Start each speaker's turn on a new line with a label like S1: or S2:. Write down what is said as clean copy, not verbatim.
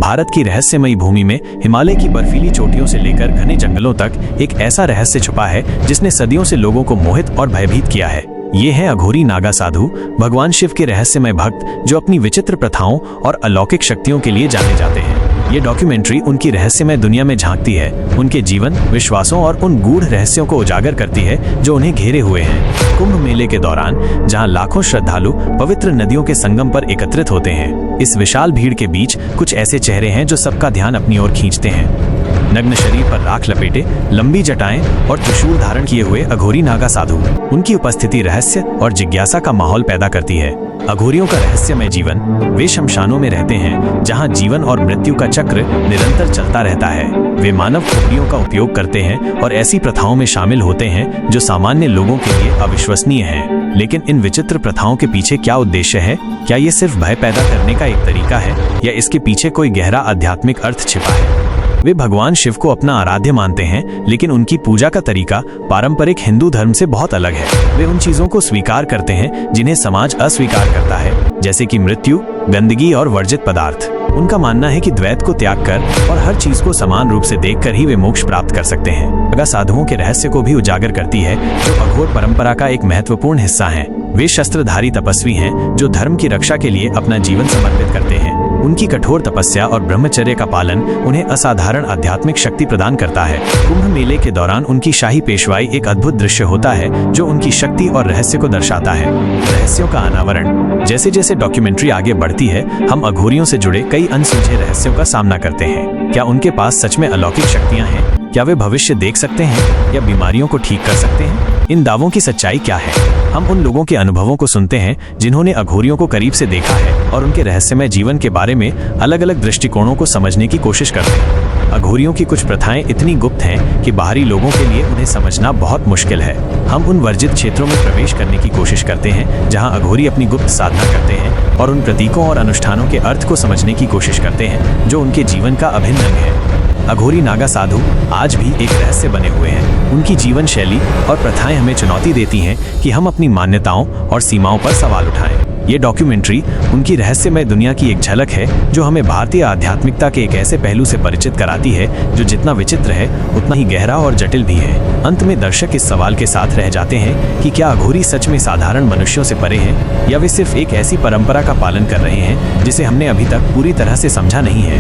S1: भारत की रहस्यमयी भूमि में हिमालय की बर्फीली चोटियों से लेकर घने जंगलों तक एक ऐसा रहस्य छुपा है जिसने सदियों से लोगों को मोहित और भयभीत किया है। ये है अघोरी नागा साधु, भगवान शिव के रहस्यमय भक्त जो अपनी विचित्र प्रथाओं और अलौकिक शक्तियों के लिए जाने जाते हैं। ये डॉक्यूमेंट्री उनकी रहस्यमय दुनिया में झांकती है, उनके जीवन, विश्वासों और उन गूढ़ रहस्यों को उजागर करती है जो उन्हें घेरे हुए हैं। कुंभ मेले के दौरान जहां लाखों श्रद्धालु पवित्र नदियों के संगम पर एकत्रित होते हैं, इस विशाल भीड़ के बीच कुछ ऐसे चेहरे हैं जो सबका ध्यान अपनी ओर खींचते हैं। नग्न शरीर पर राख लपेटे, लंबी जटाएं और त्रिशूल धारण किए हुए अघोरी नागा साधु। उनकी उपस्थिति रहस्य और जिज्ञासा का माहौल पैदा करती है। अघोरियों का रहस्यमय जीवन, वे शमशानों में रहते हैं जहां जीवन और मृत्यु का चक्र निरंतर चलता रहता है। वे मानव खोपड़ियों का उपयोग करते हैं और ऐसी प्रथाओं में शामिल होते हैं जो सामान्य लोगों के लिए अविश्वसनीय है। लेकिन इन विचित्र प्रथाओं के पीछे क्या उद्देश्य है? क्या ये सिर्फ भय पैदा करने का एक तरीका है या इसके पीछे कोई गहरा आध्यात्मिक अर्थ छिपा है? वे भगवान शिव को अपना आराध्य मानते हैं, लेकिन उनकी पूजा का तरीका पारंपरिक हिंदू धर्म से बहुत अलग है। वे उन चीजों को स्वीकार करते हैं जिन्हें समाज अस्वीकार करता है, जैसे कि मृत्यु, गंदगी और वर्जित पदार्थ। उनका मानना है कि द्वैत को त्याग कर और हर चीज को समान रूप से देखकर ही वे मोक्ष प्राप्त कर सकते हैं। नागा साधुओं के रहस्य को भी उजागर करती है, जो अघोर परंपरा का एक महत्वपूर्ण हिस्सा है। वे शस्त्रधारी तपस्वी हैं जो धर्म की रक्षा के लिए अपना जीवन समर्पित करते हैं। उनकी कठोर तपस्या और ब्रह्मचर्य का पालन उन्हें असाधारण आध्यात्मिक शक्ति प्रदान करता है। कुंभ मेले के दौरान उनकी शाही पेशवाई एक अद्भुत दृश्य होता है जो उनकी शक्ति और रहस्य को दर्शाता है। रहस्यों का अनावरण। जैसे जैसे डॉक्यूमेंट्री आगे बढ़ती है, हम अघोरियों से जुड़े कई अनसुलझे रहस्यों का सामना करते हैं। क्या उनके पास सच में अलौकिक शक्तियां हैं? क्या वे भविष्य देख सकते हैं या बीमारियों को ठीक कर सकते हैं? इन दावों की सच्चाई क्या है? हम उन लोगों के अनुभवों को सुनते हैं जिन्होंने अघोरियों को करीब से देखा है और उनके रहस्यमय जीवन के बारे में अलग अलग दृष्टिकोणों को समझने की कोशिश करते हैं। अघोरियों की कुछ प्रथाएं इतनी गुप्त हैं कि बाहरी लोगों के लिए उन्हें समझना बहुत मुश्किल है। हम उन वर्जित क्षेत्रों में प्रवेश करने की कोशिश करते हैं जहां अघोरी अपनी गुप्त साधना करते हैं और उन प्रतीकों और अनुष्ठानों के अर्थ को समझने की कोशिश करते हैं जो उनके जीवन का अभिन्न अंग है। अघोरी नागा साधु आज भी एक रहस्य बने हुए हैं। उनकी जीवन शैली और प्रथाएं हमें चुनौती देती हैं कि हम अपनी मान्यताओं और सीमाओं पर सवाल उठाएं। ये डॉक्यूमेंट्री उनकी रहस्यमय दुनिया की एक झलक है जो हमें भारतीय आध्यात्मिकता के एक ऐसे पहलू से परिचित कराती है जो जितना विचित्र है उतना ही गहरा और जटिल भी है। अंत में दर्शक इस सवाल के साथ रह जाते हैं कि क्या अघोरी सच में साधारण मनुष्यों से परे हैं या वे सिर्फ एक ऐसी परंपरा का पालन कर रहे हैं जिसे हमने अभी तक पूरी तरह से समझा नहीं है।